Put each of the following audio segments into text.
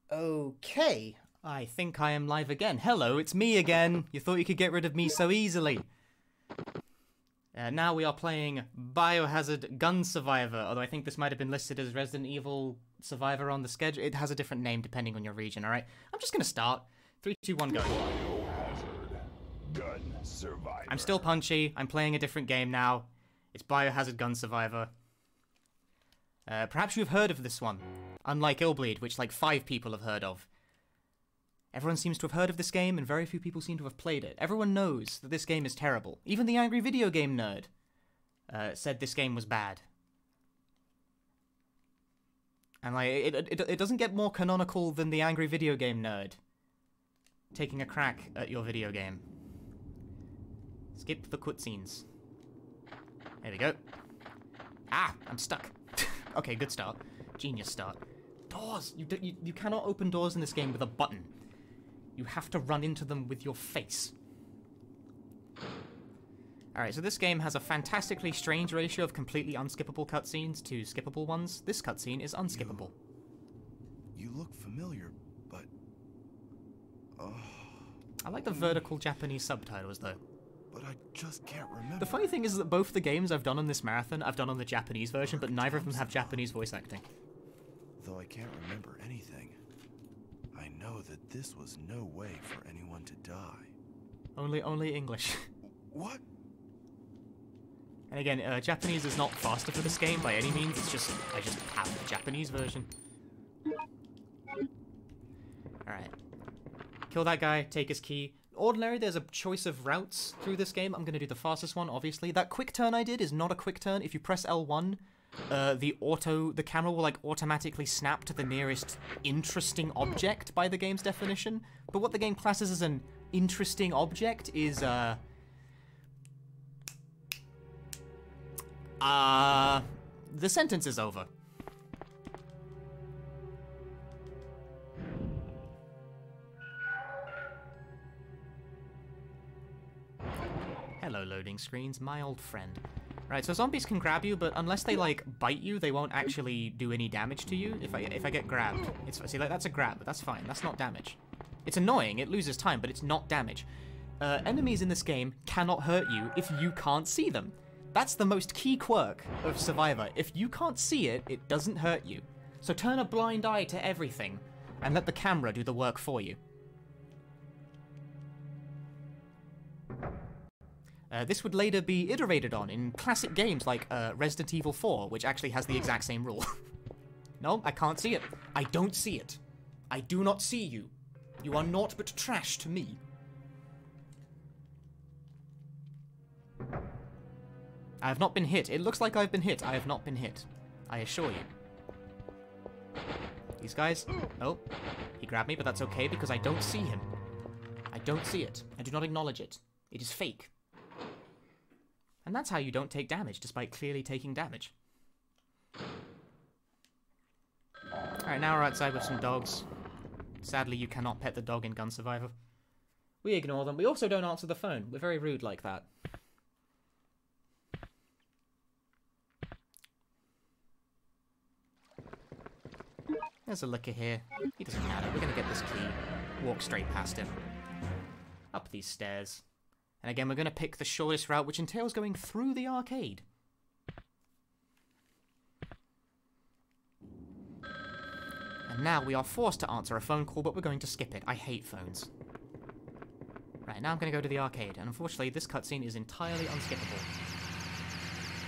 Okay, I think I am live again. Hello, it's me again. You thought you could get rid of me so easily. Now we are playing Biohazard Gun Survivor, although I think this might have been listed as Resident Evil Survivor on the schedule. It has a different name depending on your region, alright? I'm just gonna start. 3, 2, 1, go. Biohazard Gun Survivor. I'm still Punchy. I'm playing a different game now. It's Biohazard Gun Survivor. Perhaps you've heard of this one, unlike Illbleed, which like 5 people have heard of. Everyone seems to have heard of this game, and very few people seem to have played it. Everyone knows that this game is terrible. Even the angry video game nerd said this game was bad. And like, it doesn't get more canonical than the angry video game nerd taking a crack at your video game. Skip the cutscenes. There we go. Ah, I'm stuck. Okay, good start. Genius start. Doors! You cannot open doors in this game with a button. You have to run into them with your face. Alright, so this game has a fantastically strange ratio of completely unskippable cutscenes to skippable ones. This cutscene is unskippable. You look familiar, but... I like the vertical Japanese subtitles, though. But I just can't remember. The funny thing is that both the games I've done on this marathon, I've done on the Japanese version, but neither of them have Japanese voice acting. Though I can't remember anything, I know that this was no way for anyone to die. Only English. What? And again, Japanese is not faster for this game by any means, it's just, I just have the Japanese version. Alright. Kill that guy, take his key. Ordinarily, there's a choice of routes through this game. I'm going to do the fastest one, obviously. That quick turn I did is not a quick turn. If you press L1, the camera will like automatically snap to the nearest interesting object by the game's definition. But what the game classes as an interesting object is, the sentence is over. Hello, loading screens, my old friend. Right, so zombies can grab you, but unless they, like, bite you, they won't actually do any damage to you. If I get grabbed, see, like, that's a grab, but that's fine. That's not damage. It's annoying, it loses time, but it's not damage. Enemies in this game cannot hurt you if you can't see them. That's the most key quirk of Survivor. If you can't see it, it doesn't hurt you. So turn a blind eye to everything, and let the camera do the work for you. This would later be iterated on in classic games like Resident Evil 4, which actually has the exact same rule. No, I can't see it. I don't see it. I do not see you. You are naught but trash to me. I have not been hit. It looks like I've been hit. I have not been hit. I assure you. These guys? Oh, he grabbed me, but that's okay because I don't see him. I don't see it. I do not acknowledge it. It is fake. And that's how you don't take damage, despite clearly taking damage. Alright, now we're outside with some dogs. Sadly, you cannot pet the dog in Gun Survivor. We ignore them. We also don't answer the phone. We're very rude like that. There's a licker here. He doesn't matter. We're gonna get this key. Walk straight past him. Up these stairs. And again, we're going to pick the shortest route, which entails going through the arcade. And now we are forced to answer a phone call, but we're going to skip it. I hate phones. Right, now I'm going to go to the arcade, and unfortunately, this cutscene is entirely unskippable.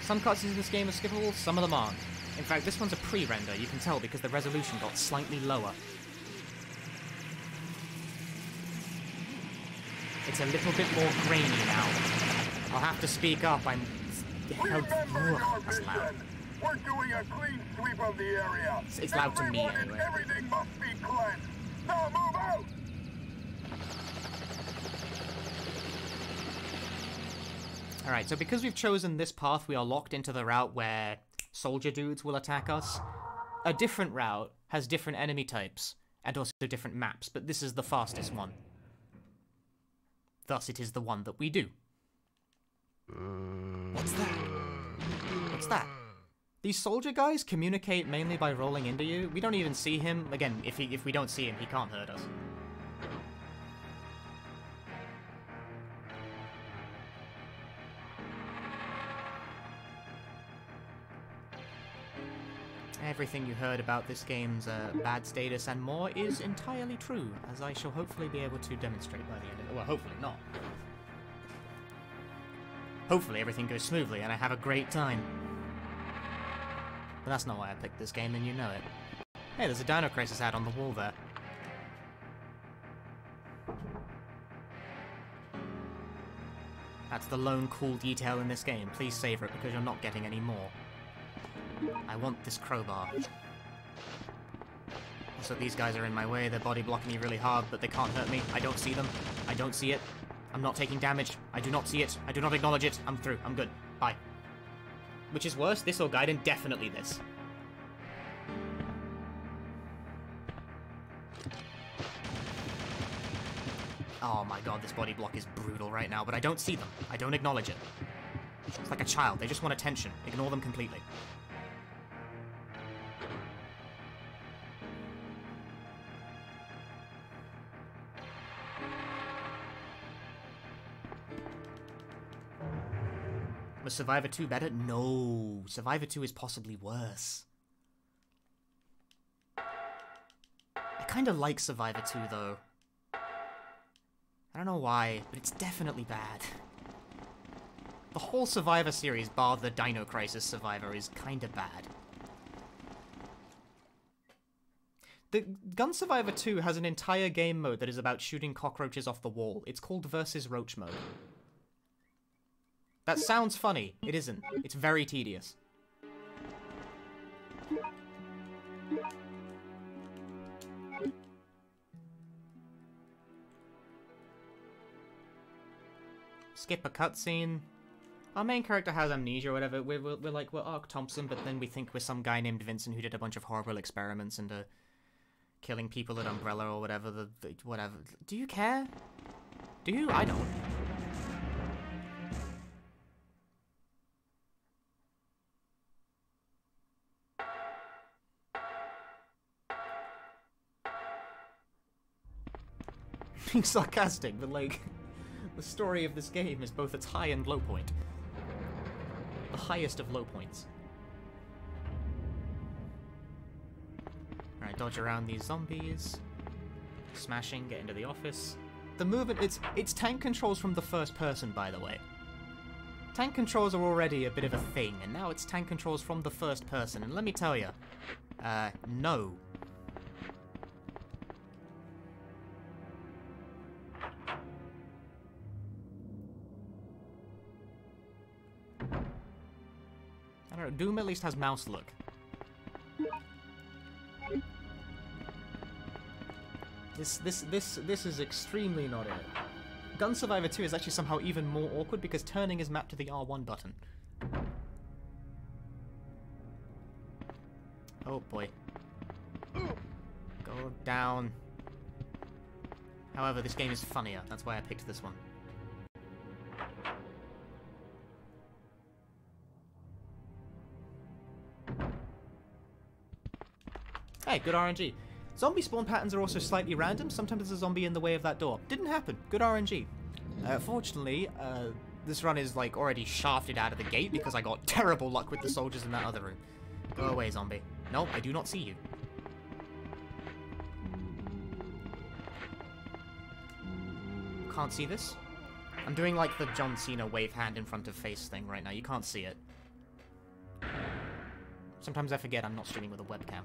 Some cutscenes in this game are skippable, some of them aren't. In fact, this one's a pre-render, you can tell, because the resolution got slightly lower. It's a little bit more grainy now. I'll have to speak up. I'm... That's loud. We're doing a clean sweep of the area. It's loud to me anyway. Everything must be cleansed. Now move out. Alright, so because we've chosen this path, we are locked into the route where soldier dudes will attack us. A different route has different enemy types and also different maps, but this is the fastest one. Thus, it is the one that we do. What's that? What's that? These soldier guys communicate mainly by rolling into you. We don't even see him. Again, if we don't see him, he can't hurt us. Everything you heard about this game's bad status and more is entirely true, as I shall hopefully be able to demonstrate by the end of it. Well, hopefully not. Hopefully everything goes smoothly and I have a great time. But that's not why I picked this game, and you know it. Hey, there's a Dino Crisis ad on the wall there. That's the lone cool detail in this game. Please savor it because you're not getting any more. I want this crowbar. So these guys are in my way, they're body blocking me really hard, but they can't hurt me. I don't see them. I don't see it. I'm not taking damage. I do not see it. I do not acknowledge it. I'm through. I'm good. Bye. Which is worse, this or Gaiden? Definitely this. Oh my god, this body block is brutal right now, but I don't see them. I don't acknowledge it. It's like a child. They just want attention. Ignore them completely. Was Survivor 2 better? No. Survivor 2 is possibly worse. I kind of like Survivor 2, though. I don't know why, but it's definitely bad. The whole Survivor series, bar the Dino Crisis Survivor, is kind of bad. The Gun Survivor 2 has an entire game mode that is about shooting cockroaches off the wall. It's called Versus Roach Mode. That sounds funny. It isn't. It's very tedious. Skip a cutscene. Our main character has amnesia or whatever. We're like, we're Ark Thompson, but then we think we're some guy named Vincent who did a bunch of horrible experiments and killing people at Umbrella or whatever. Whatever. Do you care? Do you? I don't. Being sarcastic, but like, the story of this game is both its high and low point. The highest of low points. Alright, dodge around these zombies. Smashing, get into the office. The movement, it's tank controls from the first person, by the way. Tank controls are already a bit of a thing, and now it's tank controls from the first person, and let me tell you, no. I don't know, Doom at least has mouse look. This is extremely not it. Gun Survivor 2 is actually somehow even more awkward because turning is mapped to the R1 button. Oh boy. Go down. However, this game is funnier. That's why I picked this one. Hey, good RNG. Zombie spawn patterns are also slightly random. Sometimes there's a zombie in the way of that door. Didn't happen. Good RNG. Fortunately, this run is like already shafted out of the gate because I got terrible luck with the soldiers in that other room. Go away, zombie. No, I do not see you. Can't see this? I'm doing like the John Cena wave hand in front of face thing right now. You can't see it. Sometimes I forget I'm not streaming with a webcam.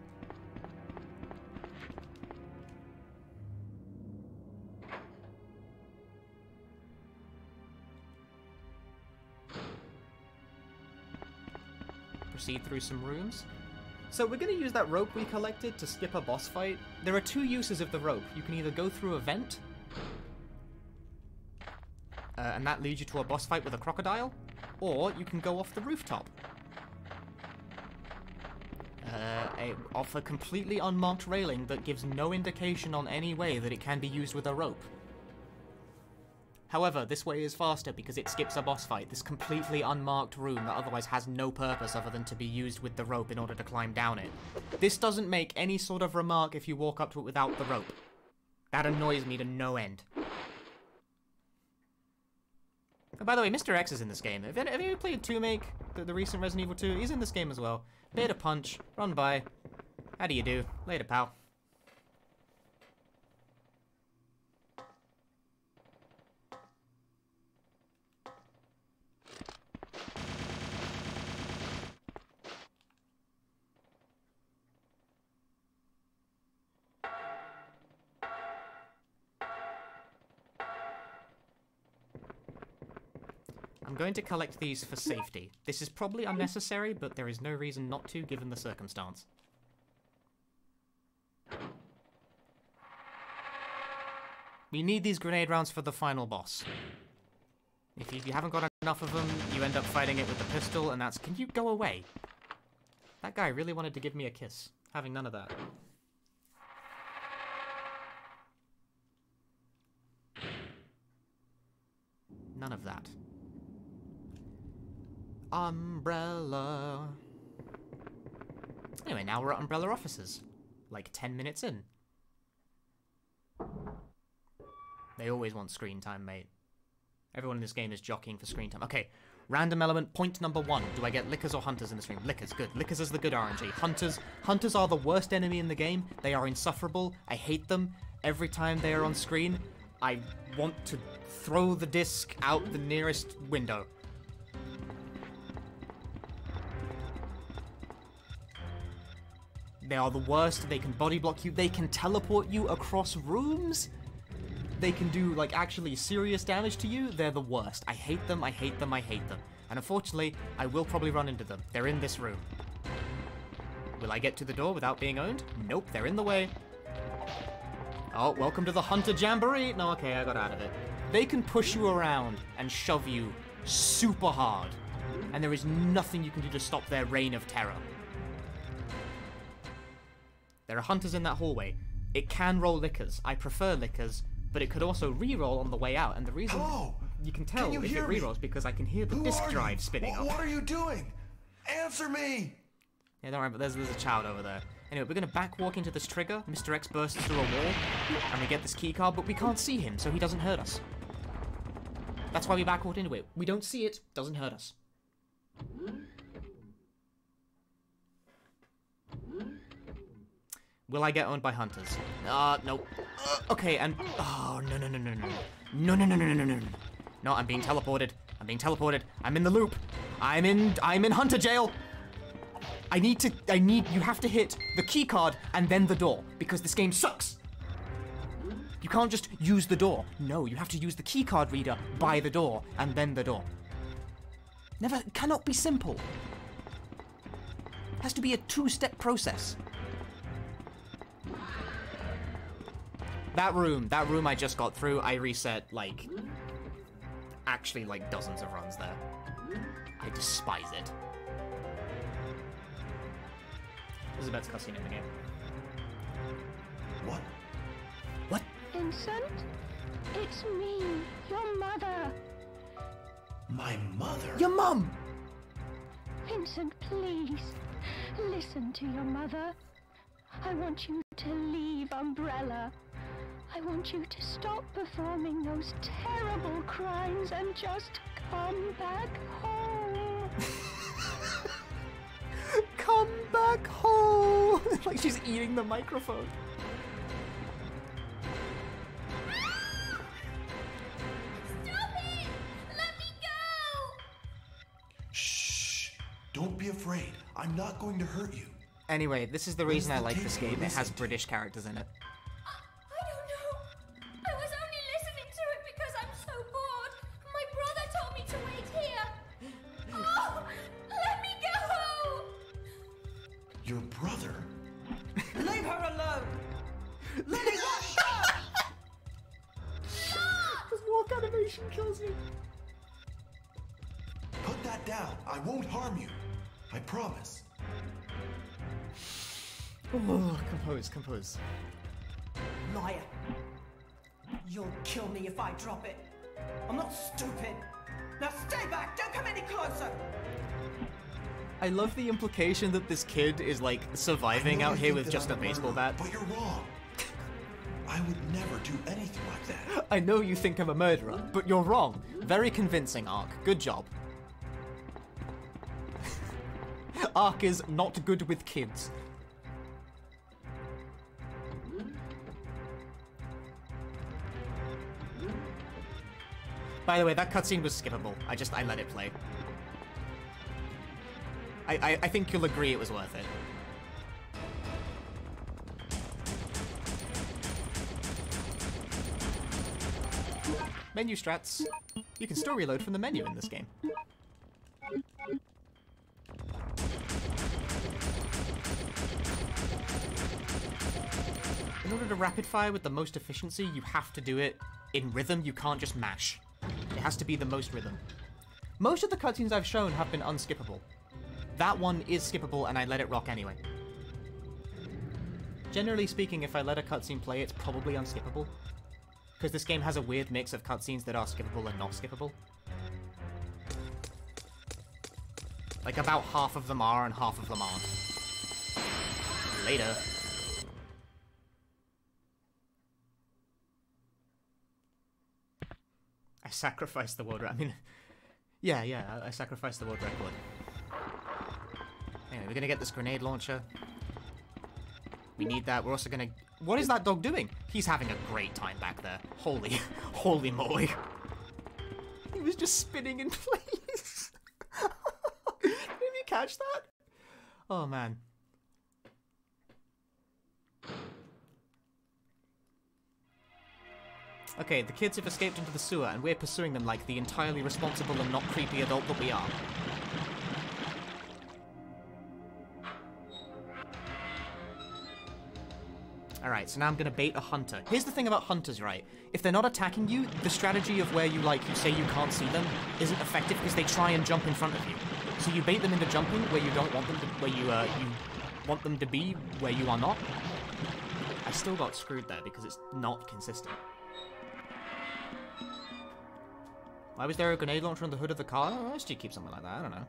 Proceed through some rooms. So we're going to use that rope we collected to skip a boss fight. There are two uses of the rope. You can either go through a vent, and that leads you to a boss fight with a crocodile, or you can go off the rooftop. Off a completely unmarked railing that gives no indication on any way that it can be used with a rope. However, this way is faster because it skips a boss fight, this completely unmarked room that otherwise has no purpose other than to be used with the rope in order to climb down it. This doesn't make any sort of remark if you walk up to it without the rope. That annoys me to no end. Oh, by the way, Mr. X is in this game. Have you played 2-Make, the recent Resident Evil 2? He's in this game as well. Bit of punch, run by. How do you do? Later, pal. I'm going to collect these for safety. This is probably unnecessary, but there is no reason not to, given the circumstance. We need these grenade rounds for the final boss. If you haven't got enough of them, you end up fighting it with the pistol, and that's... Can you go away? That guy really wanted to give me a kiss. Having none of that. None of that. Umbrella. Anyway, now we're at Umbrella offices. Like 10 minutes in. They always want screen time, mate. Everyone in this game is jockeying for screen time. Okay, random element, point number 1. Do I get Lickers or Hunters in this room? Lickers, good. Lickers is the good RNG. Hunters are the worst enemy in the game. They are insufferable. I hate them. Every time they are on screen, I want to throw the disc out the nearest window. They are the worst. They can body block you. They can teleport you across rooms. They can do, like, actually serious damage to you. They're the worst. I hate them, I hate them, I hate them. And unfortunately, I will probably run into them. They're in this room. Will I get to the door without being owned? Nope, they're in the way. Oh, welcome to the Hunter Jamboree. No, okay, I got out of it. They can push you around and shove you super hard. And there is nothing you can do to stop their reign of terror. There are Hunters in that hallway. It can roll Lickers. I prefer Lickers, but it could also re-roll on the way out. And the reason you can tell if it re-rolls because I can hear the disk drive spinning up. What are you doing? Answer me! Yeah, don't worry, but there's a child over there. Anyway, we're going to back walk into this trigger. Mr. X bursts through a wall, and we get this key card, but we can't see him, so he doesn't hurt us. That's why we back walked into it. We don't see it, doesn't hurt us. Will I get owned by Hunters? Nope. Okay, and... Oh, no. No, I'm being teleported. I'm in the loop. I'm in Hunter jail. You have to hit the key card and then the door, because this game sucks. You can't just use the door. No, you have to use the key card reader by the door and then the door. Cannot be simple. Has to be a 2-step process. That room I just got through, I reset, like, actually, like, dozens of runs there. I despise it. This is the best cutscene in the game. What? What? Vincent? It's me, your mother. My mother? Your mum! Vincent, please, listen to your mother. I want you to leave Umbrella. I want you to stop performing those terrible crimes and just come back home. Come back home! Like she's eating the microphone. Stop it! Let me go! Shh! Don't be afraid. I'm not going to hurt you. Anyway, this is the reason I like this game. It has British characters in it. I don't know. I was only listening to it because I'm so bored. My brother told me to wait here. Oh, let me go! Your brother? Leave her alone! Lily, watch her! This walk animation kills me. Put that down. I won't harm you. I promise. Oh, compose. Liar. You'll kill me if I drop it. I'm not stupid. Now stay back. Don't come any closer. I love the implication that this kid is, like, surviving out here with just a baseball bat. But you're wrong. I would never do anything like that. I know you think I'm a murderer, but you're wrong. Very convincing, Ark. Good job. Ark is not good with kids. By the way, that cutscene was skippable. I let it play. I think you'll agree it was worth it. Menu strats. You can still reload from the menu in this game. In order to rapid fire with the most efficiency, you have to do it in rhythm. You can't just mash. It has to be the most rhythm. Most of the cutscenes I've shown have been unskippable. That one is skippable, and I let it rock anyway. Generally speaking, if I let a cutscene play, it's probably unskippable. Because this game has a weird mix of cutscenes that are skippable and not skippable. Like, about half of them are and half of them aren't. Later. I sacrificed the world record. I mean, yeah, I sacrificed the world record. Anyway, we're gonna get this grenade launcher. We need that. We're also gonna... What is that dog doing? He's having a great time back there. Holy moly. He was just spinning in place. Did you catch that? Oh, man. Okay, the kids have escaped into the sewer, and we're pursuing them like the entirely responsible and not creepy adult that we are. Alright, so now I'm gonna bait a hunter. Here's the thing about hunters, right? If they're not attacking you, the strategy of where you say you can't see them isn't effective because they try and jump in front of you. So you bait them into jumping where you don't want them to, where you want them to be where you are not. I still got screwed there because it's not consistent. Why was there a grenade launcher on the hood of the car? Oh, I should keep something like that, I don't know.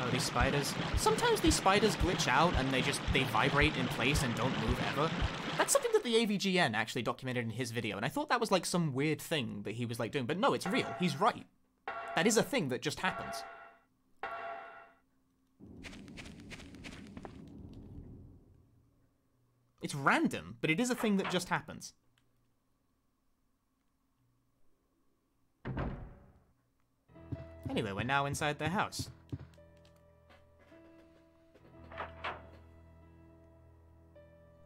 Oh, these spiders. Sometimes these spiders glitch out and they vibrate in place and don't move ever. That's something that the AVGN actually documented in his video, and I thought that was like some weird thing that he was like doing, but no, it's real. He's right. That is a thing that just happens. It's random, but it is a thing that just happens. Anyway, we're now inside their house.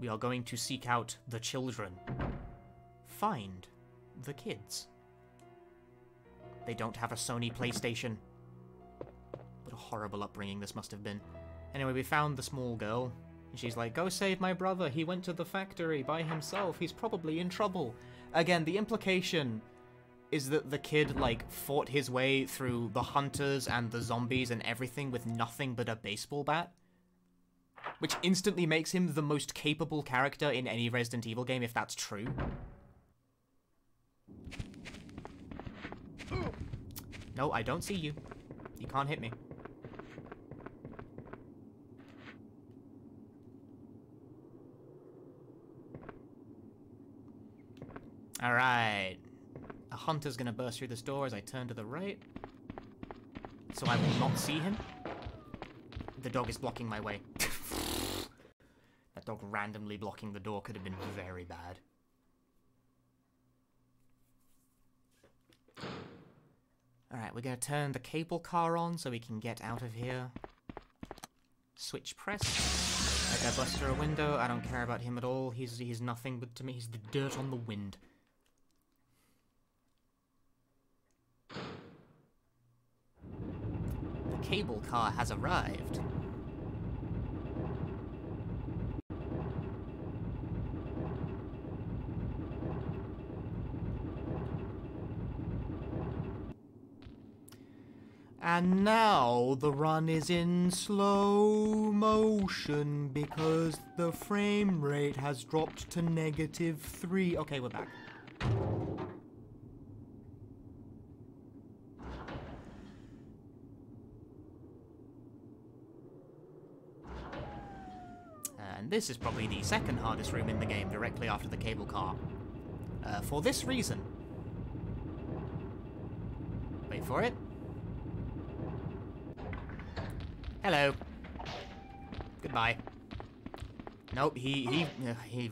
We are going to seek out the children. Find the kids. They don't have a Sony PlayStation. What a horrible upbringing this must have been. Anyway, we found the small girl. And she's like, go save my brother. He went to the factory by himself. He's probably in trouble. Again, the implication is that the kid, like, fought his way through the hunters and the zombies and everything with nothing but a baseball bat. Which instantly makes him the most capable character in any Resident Evil game, if that's true. No, I don't see you. You can't hit me. Alright. A hunter's gonna burst through this door as I turn to the right. So I will not see him. The dog is blocking my way. That dog randomly blocking the door could have been very bad. Alright, we're gonna turn the cable car on so we can get out of here. Switch press. That guy busts through a window. I don't care about him at all. He's nothing but to me. He's the dirt on the wind. The cable car has arrived. And now the run is in slow motion because the frame rate has dropped to -3. Okay, we're back. And this is probably the second hardest room in the game, directly after the cable car. For this reason. Wait for it. Hello. Goodbye. Nope, he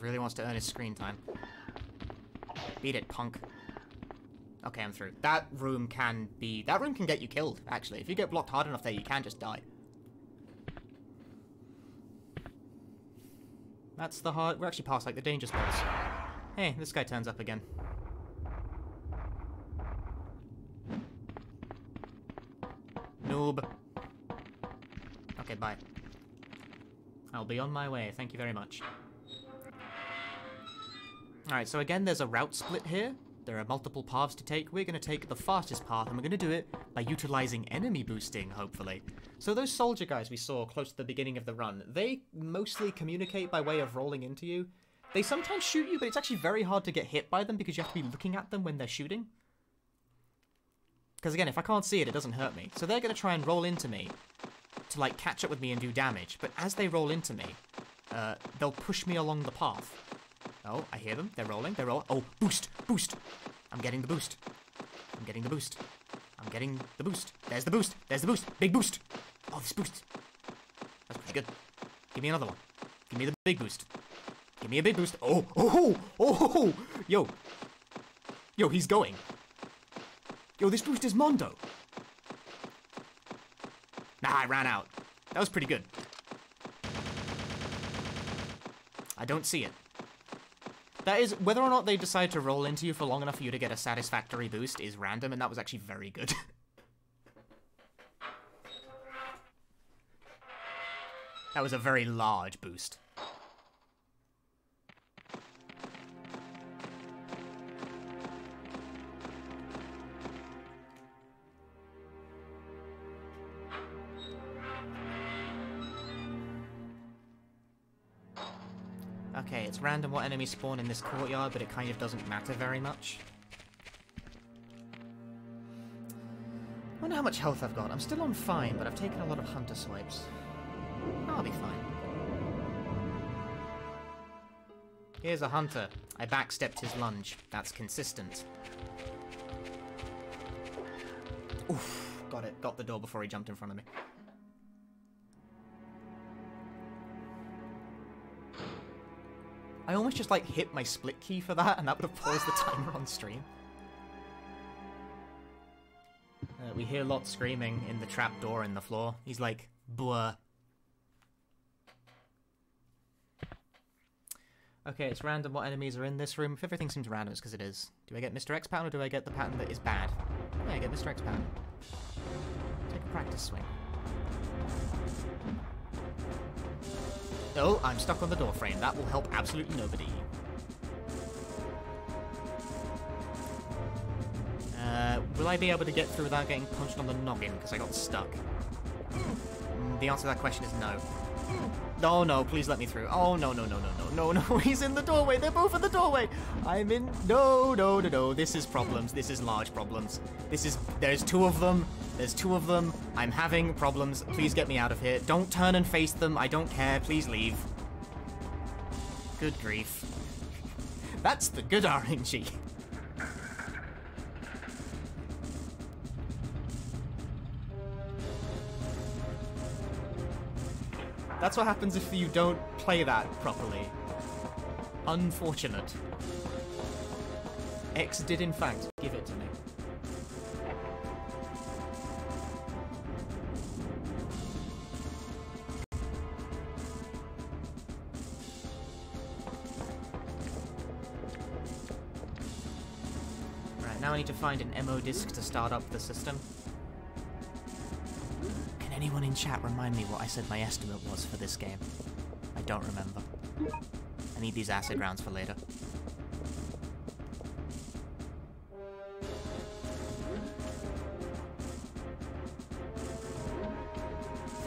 really wants to earn his screen time. Beat it, punk. Okay, I'm through. That room can get you killed, actually. If you get blocked hard enough there, you can just die. That's the hard... We're actually past, like, the danger spots. Hey, this guy turns up again. Noob. Okay, bye. I'll be on my way, thank you very much. Alright, so again, there's a route split here. There are multiple paths to take. We're going to take the fastest path, and we're going to do it by utilizing enemy boosting, hopefully. So those soldier guys we saw close to the beginning of the run, they mostly communicate by way of rolling into you. They sometimes shoot you, but it's actually very hard to get hit by them because you have to be looking at them when they're shooting. Because again, if I can't see it, it doesn't hurt me. So they're going to try and roll into me to, like, catch up with me and do damage. But as they roll into me, they'll push me along the path. Oh, I hear them. They're rolling. They're rolling. Oh, boost! Boost! I'm getting the boost. I'm getting the boost. I'm getting the boost. There's the boost. There's the boost. Big boost. Oh, this boost. That's pretty good. Give me another one. Give me the big boost. Give me a big boost. Oh, oh, oh, oh, yo. Yo, he's going. Yo, this boost is Mondo. Nah, I ran out. That was pretty good. I don't see it. That is, whether or not they decide to roll into you for long enough for you to get a satisfactory boost is random, and that was actually very good. That was a very large boost. Okay, it's random what enemies spawn in this courtyard, but it kind of doesn't matter very much. I wonder how much health I've got. I'm still on fine, but I've taken a lot of hunter swipes. I'll be fine. Here's a hunter. I backstepped his lunge. That's consistent. Oof, got it. Got the door before he jumped in front of me. I almost just, like, hit my split key for that, and that would have paused the timer on stream. We hear Lot screaming in the trap door in the floor. He's like, "Blah." Okay, it's random what enemies are in this room. If everything seems random, it's because it is. Do I get Mr. X pattern, or do I get the pattern that is bad? Yeah, I get Mr. X pattern. Take a practice swing. Oh, I'm stuck on the door frame. That will help absolutely nobody. Will I be able to get through without getting punched on the noggin? Because I got stuck. The answer to that question is no. No, no, please let me through. Oh, no, no, no, no, no, no, no. He's in the doorway. They're both in the doorway. I'm in... No, no, no, no. This is problems. This is large problems. This is... There's two of them. There's two of them. I'm having problems. Please get me out of here. Don't turn and face them. I don't care. Please leave. Good grief. That's the good RNG. That's what happens if you don't play that properly. Unfortunate. X did in fact give it to me. Right, now I need to find an MO disk to start up the system. Anyone in chat remind me what I said my estimate was for this game? I don't remember. I need these acid rounds for later.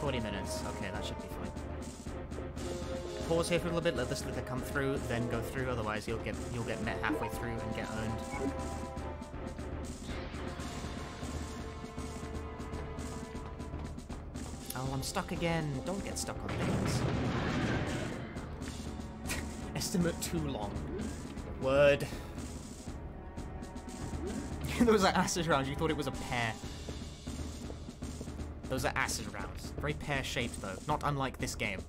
$40 minutes. Okay, that should be fine. Pause here for a little bit, let this liquor come through, then go through, otherwise you'll get met halfway through and get owned. Oh, I'm stuck again. Don't get stuck on things. estimate too long. Word. Those are acid rounds. You thought it was a pear. Those are acid rounds. Very pear-shaped, though. Not unlike this game.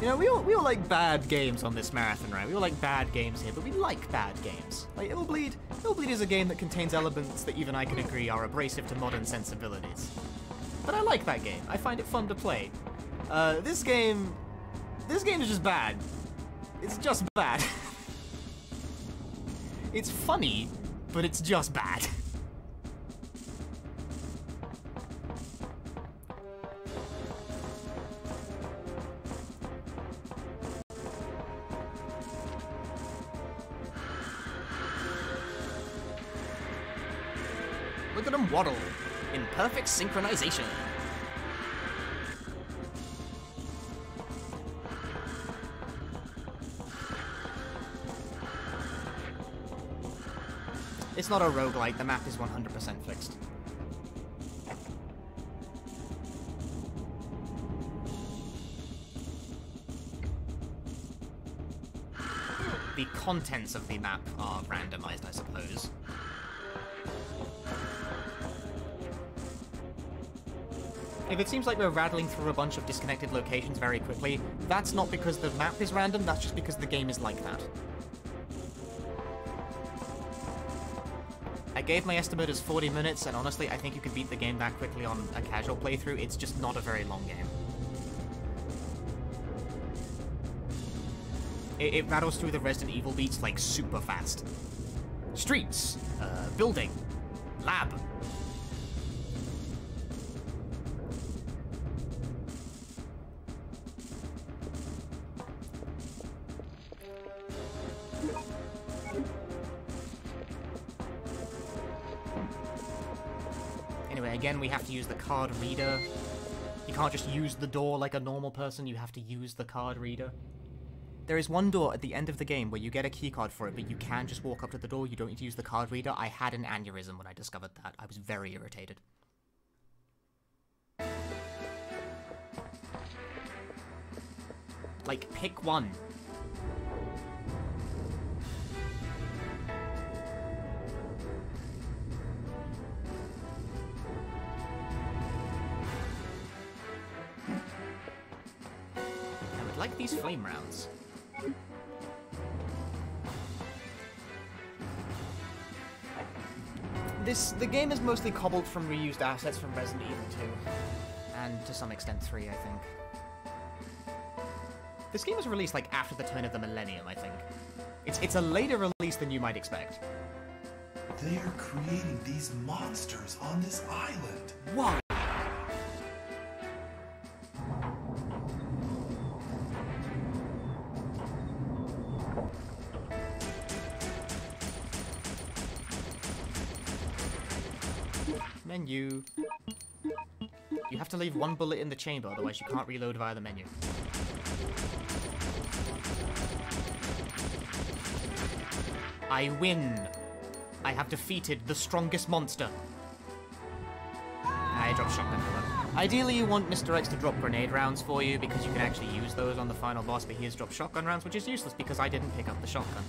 You know, we all like bad games on this marathon, right? We all like bad games here, but we like bad games. Like, Illbleed is a game that contains elements that even I can agree are abrasive to modern sensibilities. But I like that game. I find it fun to play. This game is just bad. It's just bad. It's funny, but it's just bad. Look at him waddle in perfect synchronization. It's not a roguelike, the map is 100% fixed. The contents of the map are randomized, I suppose. If it seems like we're rattling through a bunch of disconnected locations very quickly, that's not because the map is random, that's just because the game is like that. I gave my estimate as 40 minutes, and honestly, I think you could beat the game that quickly on a casual playthrough. It's just not a very long game. It rattles through the Resident Evil beats, like, super fast. Streets, building, lab. Anyway, again, we have to use the card reader. You can't just use the door like a normal person, you have to use the card reader. There is one door at the end of the game where you get a keycard for it, but you can just walk up to the door, you don't need to use the card reader. I had an aneurysm when I discovered that. I was very irritated. Like, pick one. I would like these flame rounds. The game is mostly cobbled from reused assets from Resident Evil 2. And to some extent 3, I think. This game was released like after the turn of the millennium, I think. It's a later release than you might expect. They are creating these monsters on this island. Why? Menu. You have to leave one bullet in the chamber, otherwise you can't reload via the menu. I win. I have defeated the strongest monster. I dropped shotgun for that. Ideally, you want Mr. X to drop grenade rounds for you, because you can actually use those on the final boss, but he has dropped shotgun rounds, which is useless because I didn't pick up the shotgun.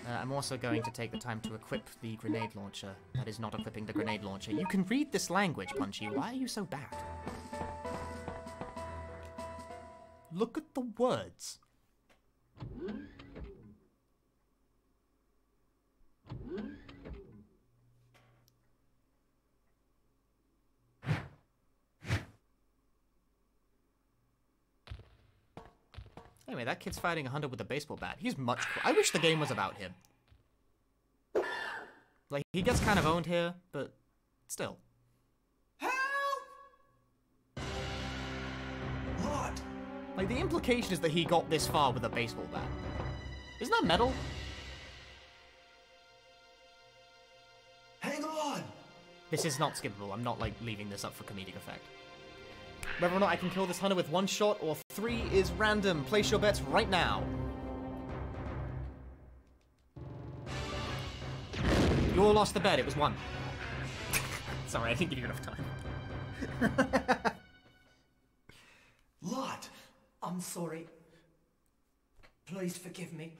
I'm also going to take the time to equip the grenade launcher. That is not equipping the grenade launcher. You can read this language, Punchy. Why are you so bad? Look at the words. Anyway, that kid's fighting a hunter with a baseball bat. He's much cool. I wish the game was about him. Like, he gets kind of owned here, but still. Help! What? Like, the implication is that he got this far with a baseball bat. Isn't that metal? Hang on! This is not skippable. I'm not, like, leaving this up for comedic effect. Whether or not I can kill this hunter with 1 shot or 3 is random. Place your bets right now. You all lost the bet. It was 1. Sorry, I didn't give you enough time. Lot! I'm sorry. Please forgive me.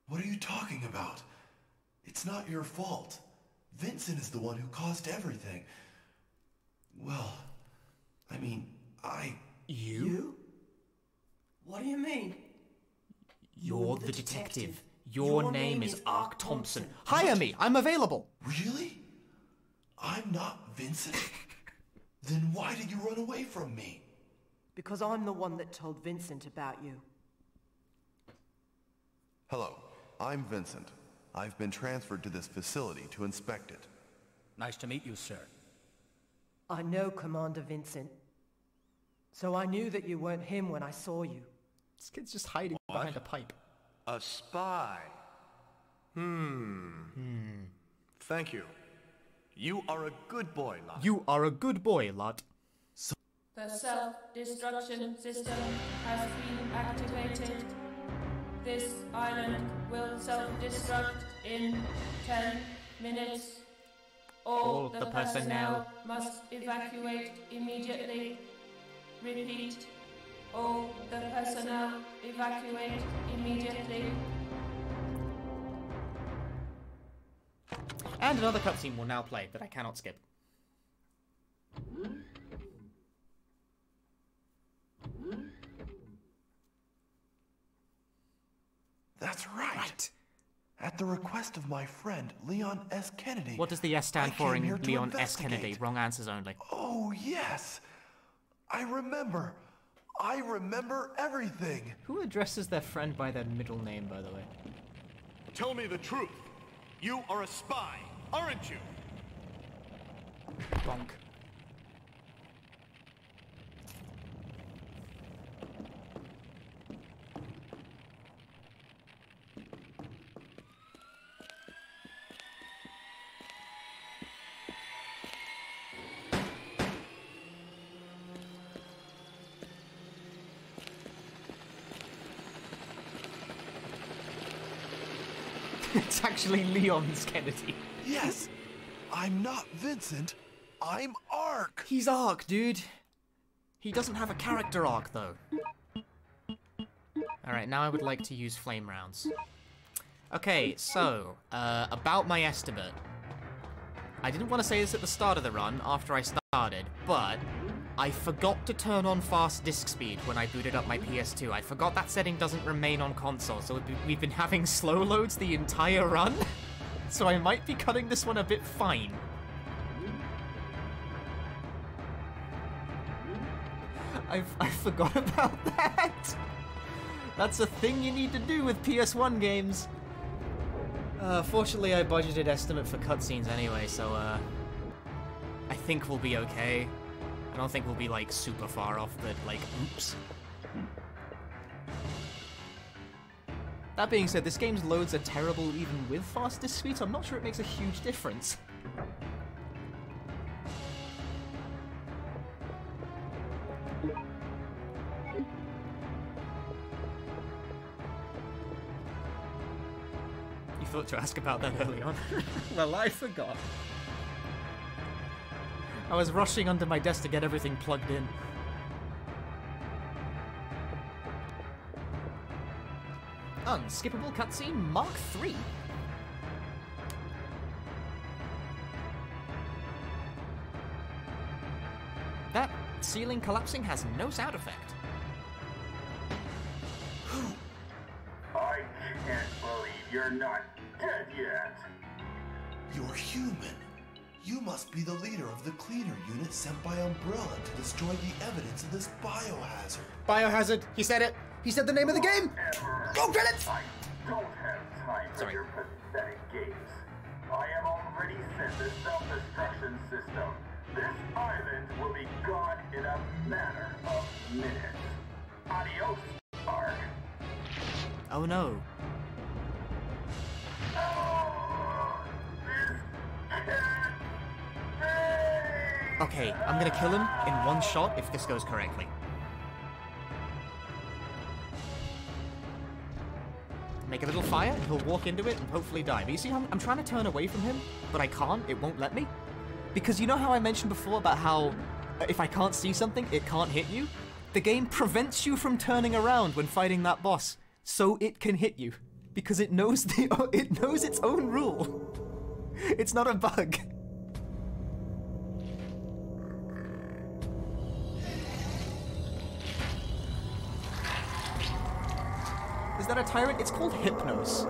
What are you talking about? It's not your fault. Vincent is the one who caused everything. Well, I mean, You? What do you mean? You're the detective. Your name is Ark Thompson. Hire me. I'm available. Really? I'm not Vincent? Then why did you run away from me? Because I'm the one that told Vincent about you. Hello, I'm Vincent. I've been transferred to this facility to inspect it. Nice to meet you, sir. I know Commander Vincent. So I knew that you weren't him when I saw you. This kid's just hiding behind a pipe. A spy. Thank you. You are a good boy, Lot. You are a good boy, Lot. The self-destruction system has been activated. This island will self-destruct in 10 minutes. All the personnel must evacuate immediately. Repeat. All the personnel evacuate immediately. And another cutscene will now play that I cannot skip. That's right. At the request of my friend, Leon S. Kennedy. What does the S stand I for came in here to Leon S. Kennedy? investigate. Wrong answers only. Oh, yes. I remember everything. Who addresses their friend by their middle name, by the way? Tell me the truth. You are a spy, aren't you? Bonk. It's actually Leon's Kennedy. Yes. I'm not Vincent. I'm Ark. He's Ark, dude. He doesn't have a character arc, though. Alright, now I would like to use flame rounds. Okay, so, about my estimate. I didn't want to say this at the start of the run, after I started, but I forgot to turn on fast disk speed when I booted up my PS2. I forgot that setting doesn't remain on console, so we've been having slow loads the entire run. So I might be cutting this one a bit fine. I forgot about that. That's a thing you need to do with PS1 games. Fortunately, I budgeted estimate for cutscenes anyway, so I think we'll be okay. I don't think we'll be like super far off the like oops. That being said, this game's loads are terrible even with fast disk speed, so I'm not sure it makes a huge difference. You thought to ask about that early on? Well, I forgot. I was rushing under my desk to get everything plugged in. Unskippable cutscene Mark III. That ceiling collapsing has no sound effect. I can't believe you're not dead yet. You're human. You must be the leader of the cleaner unit sent by Umbrella to destroy the evidence of this biohazard. Biohazard, he said it. He said the name of the game. Go credits! I don't have time for Sorry. your pathetic games. I have already sent the self-destruction system. This island will be gone in a matter of minutes. Adios, Ark. Oh no. Oh, this can't be! Okay, I'm gonna kill him in one shot if this goes correctly. Make a little fire, and he'll walk into it and hopefully die. But you see how I'm trying to turn away from him, but I can't, it won't let me? Because you know how I mentioned before about how if I can't see something, it can't hit you? The game prevents you from turning around when fighting that boss, so it can hit you. Because it knows it knows its own rule. It's not a bug. Is that a tyrant? It's called Hypnos.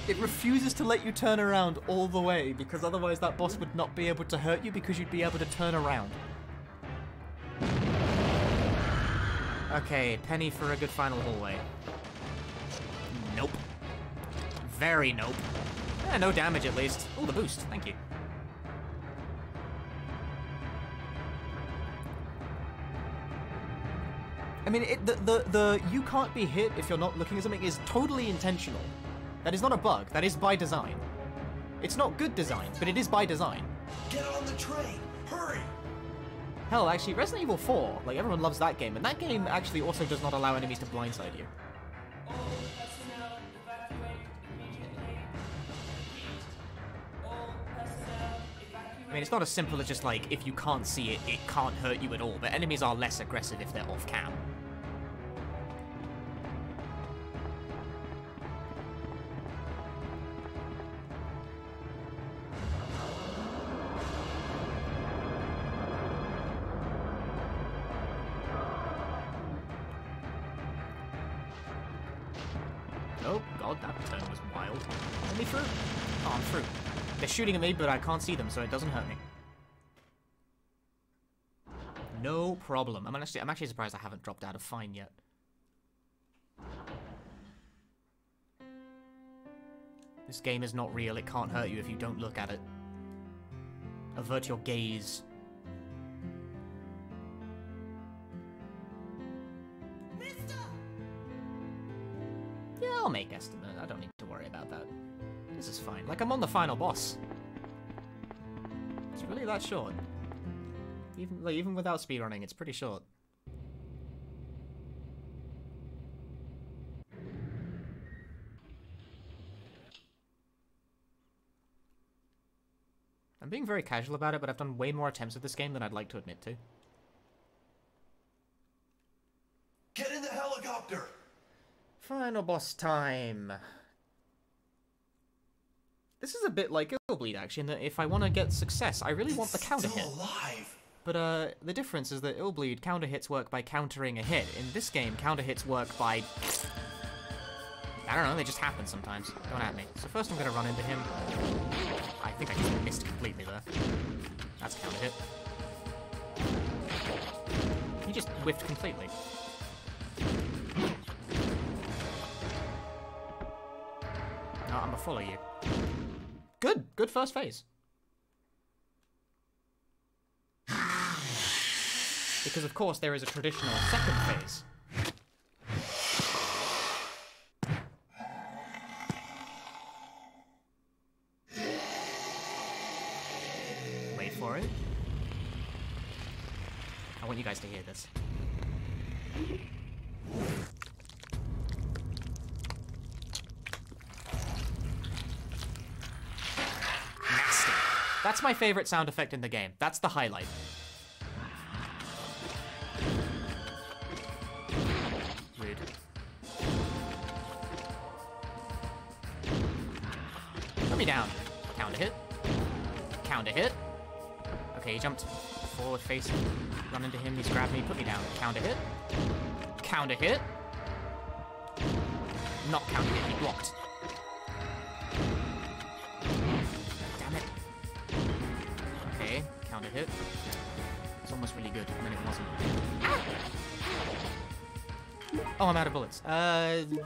It refuses to let you turn around all the way, because otherwise that boss would not be able to hurt you because you'd be able to turn around. Okay, penny for a good final hallway. Nope. Very nope. No damage at least. Oh, the boost. Thank you. I mean, the you can't be hit if you're not looking at something is totally intentional. That is not a bug. That is by design. It's not good design, but it is by design. Get on the train! Hurry! Hell, actually, Resident Evil 4, like, everyone loves that game, and that game actually also does not allow enemies to blindside you. All personnel evacuate immediately. Repeat. All personnel evacuate. I mean, it's not as simple as just, like, if you can't see it, it can't hurt you at all, but enemies are less aggressive if they're off-cam. Oh, God, that turn was wild. Let me through. Oh, I'm through. They're shooting at me, but I can't see them, so it doesn't hurt me. No problem. I'm actually surprised I haven't dropped out of fine yet. This game is not real. It can't hurt you if you don't look at it. Avert your gaze. Yeah, I'll make estimate. I don't need to worry about that. This is fine. Like, I'm on the final boss. It's really that short. Even without speedrunning, it's pretty short. I'm being very casual about it, but I've done way more attempts at this game than I'd like to admit to. Get in the helicopter! Final boss time. This is a bit like Illbleed, actually, in that if I want to get success, I really want the counter hit. Alive. But the difference is that Illbleed counter hits work by countering a hit. In this game, counter hits work by... I don't know, they just happen sometimes. Don't at me. So first I'm going to run into him. I think I just missed completely there. That's counter hit. He just whiffed completely. No, I'm gonna follow you. Good! Good first phase. Because of course there is a traditional second phase. Wait for it. I want you guys to hear this. Nasty. That's my favorite sound effect in the game. That's the highlight. Rude. Put me down. Counter hit. Counter hit. Okay, he jumped forward facing. Run into him, he's grabbed me, put me down. Counter hit. Counter hit. Not counter hit, he blocked. Damn it. Okay, counter hit. It's almost really good, and then it wasn't. Oh, I'm out of bullets.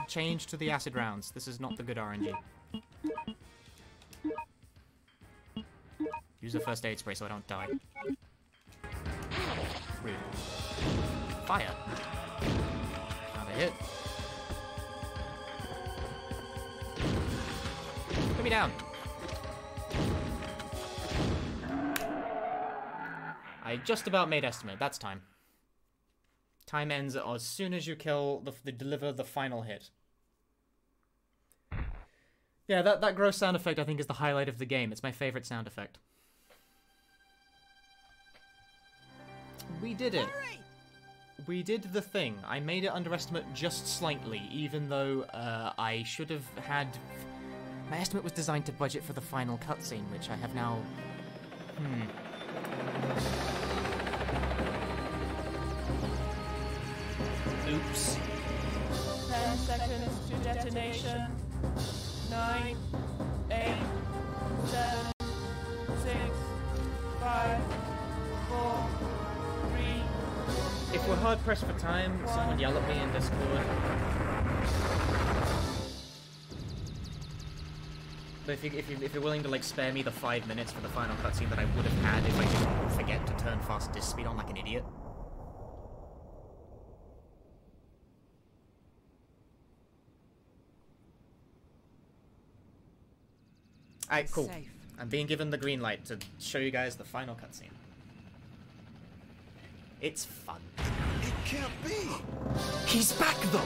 Change to the acid rounds. This is not the good RNG. Use a first aid spray so I don't die. Rude. Fire. Counter hit. Put me down. I just about made estimate. That's time. Time ends as soon as you kill deliver the final hit. Yeah, that gross sound effect I think is the highlight of the game. It's my favorite sound effect. We did it. We did the thing. I made it underestimate just slightly, even though I should have had... My estimate was designed to budget for the final cutscene, which I have now... Oops. 10 seconds to detonation. 9, 8, 7, 6, 5, 4, 3. If we're hard pressed for time, someone yell at me in Discord. But if you're willing to like spare me the 5 minutes for the final cutscene that I would have had if I didn't forget to turn fast disc speed on like an idiot. Alright, cool. I'm being given the green light to show you guys the final cutscene. It's fun. It can't be! He's back though!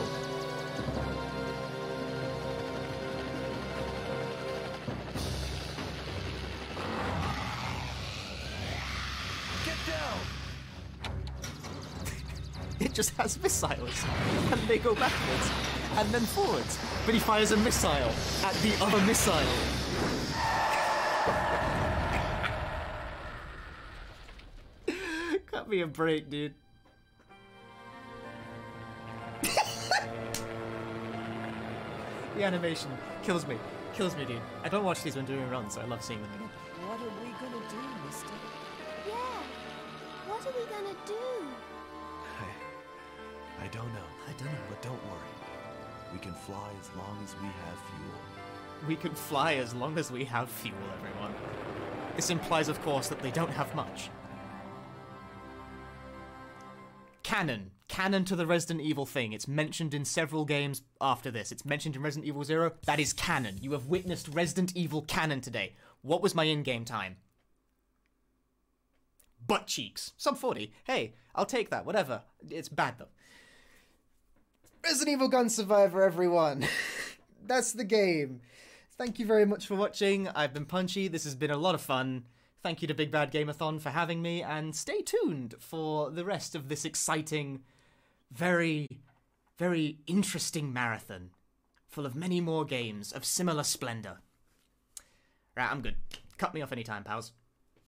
Get down! It just has missiles, and they go backwards, and then forwards. But he fires a missile at the other missile. Cut me a break, dude. The animation kills me. Kills me, dude. I don't watch these when doing runs, so I love seeing them again. What are we gonna do, mister? Yeah. What are we gonna do? I don't know. But don't worry. We can fly as long as we have fuel. We can fly as long as we have fuel, everyone. This implies, of course, that they don't have much. Canon. Canon to the Resident Evil thing. It's mentioned in several games after this. It's mentioned in Resident Evil 0. That is canon. You have witnessed Resident Evil canon today. What was my in-game time? Butt cheeks. Sub 40. Hey, I'll take that. Whatever. It's bad, though. Resident Evil Gun Survivor, everyone. That's the game. Thank you very much for watching. I've been Punchy. This has been a lot of fun. Thank you to Big Bad Game-a-thon for having me, and stay tuned for the rest of this exciting, very, very interesting marathon, full of many more games of similar splendor. Right, I'm good. Cut me off anytime, pals.